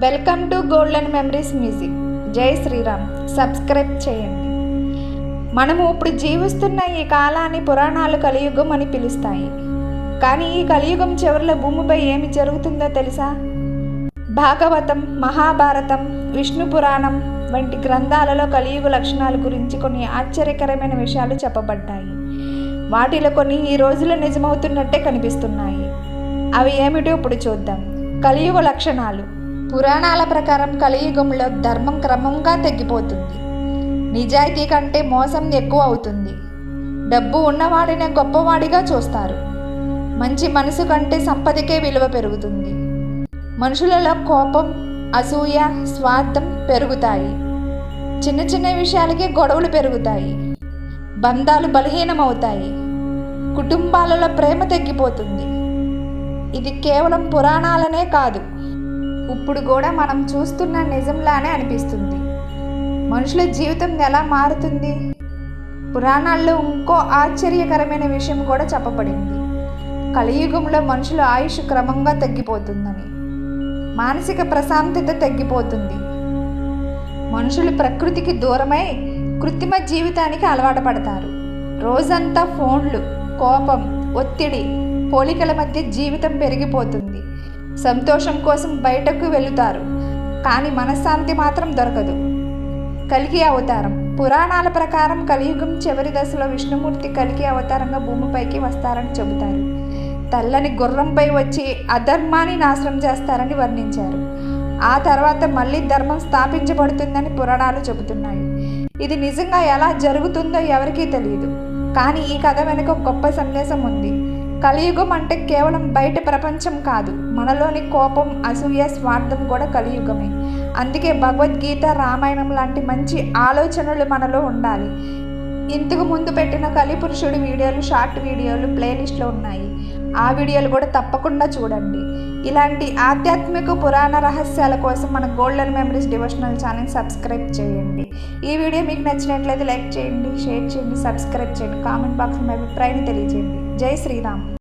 Welcome to golden memories music. జై Sriram. Subscribe చేయండి. మనము ఇప్పుడు జీవిస్తున్న ఈ కాలాన్ని పురాణాలు కలియుగం అని పిలుస్తాయి. కానీ ఈ కలియుగం చివరిలో భూమిపై ఏమి జరుగుతుందో తెలుసా? భాగవతం, మహాభారతం, విష్ణు పురాణం వంటి గ్రంథాలలో కలియుగ లక్షణాల గురించి కొన్ని ఆశ్చర్యకరమైన విషయాలు చెప్పబడ్డాయి. వాటిలో కొన్ని ఈ రోజుల్లో నిజమవుతున్నట్టే కనిపిస్తున్నాయి. అవి ఏమిటో ఇప్పుడు చూద్దాం. కలియుగ లక్షణాలు. పురాణాల ప్రకారం కలియుగంలో ధర్మం క్రమంగా తగ్గిపోతుంది. నిజాయితీ కంటే మోసం ఎక్కువ అవుతుంది. డబ్బు ఉన్నవాడినే గొప్పవాడిగా చూస్తారు. మంచి మనసు కంటే సంపదకే విలువ పెరుగుతుంది. మనుషులలో కోపం, అసూయ, స్వార్థం పెరుగుతాయి. చిన్న చిన్న విషయాలకే గొడవలు పెరుగుతాయి. బంధాలు బలహీనమవుతాయి. కుటుంబాలలో ప్రేమ తగ్గిపోతుంది. ఇది కేవలం పురాణాలనే కాదు, ఇప్పుడు కూడా మనం చూస్తున్న నిజంలానే అనిపిస్తుంది. మనుషుల జీవితం ఎలా మారుతుంది? పురాణాల్లో ఇంకో ఆశ్చర్యకరమైన విషయం కూడా చెప్పబడింది. కలియుగంలో మనుషుల ఆయుష్ క్రమంగా తగ్గిపోతుందని. మానసిక ప్రశాంతత తగ్గిపోతుంది. మనుషులు ప్రకృతికి దూరమై కృత్రిమ జీవితానికి అలవాటు పడతారు. రోజంతా ఫోన్లు, కోపం, ఒత్తిడి, పోలికల మధ్య జీవితం పెరిగిపోతుంది. సంతోషం కోసం బయటకు వెళుతారు, కానీ మనశ్శాంతి మాత్రం దొరకదు. కల్కి అవతారం. పురాణాల ప్రకారం కలియుగం చివరి దశలో విష్ణుమూర్తి కల్కి అవతారంగా భూమిపైకి వస్తారని చెబుతారు. తెల్లని గుర్రంపై వచ్చి అధర్మాన్ని నాశనం చేస్తారని వర్ణించారు. ఆ తర్వాత మళ్ళీ ధర్మం స్థాపించబడుతుందని పురాణాలు చెబుతున్నాయి. ఇది నిజంగా ఎలా జరుగుతుందో ఎవరికీ తెలియదు, కానీ ఈ కథ వెనుక గొప్ప సందేశం ఉంది. కలియుగం అంటే కేవలం బయట ప్రపంచం కాదు, మనలోని కోపం, అసూయ, స్వార్థం కూడా కలియుగమే. అందుకే భగవద్గీత, రామాయణం లాంటి మంచి ఆలోచనలు మనలో ఉండాలి. ఇంతకు ముందు పెట్టిన కలిపురుషుడి వీడియోలు, షార్ట్ వీడియోలు ప్లేలిస్ట్లో ఉన్నాయి. ఆ వీడియోలు కూడా తప్పకుండా చూడండి. ఇలాంటి ఆధ్యాత్మిక పురాణ రహస్యాల కోసం మన golden memories devotional channel subscribe చేయండి. ఈ వీడియో మీకు నచ్చినట్లయితే లైక్ చేయండి, షేర్ చేయండి, సబ్స్క్రైబ్ చేయండి. కామెంట్ బాక్స్లో మీ అభిప్రాయాన్ని తెలియజేయండి. జై శ్రీరామ్.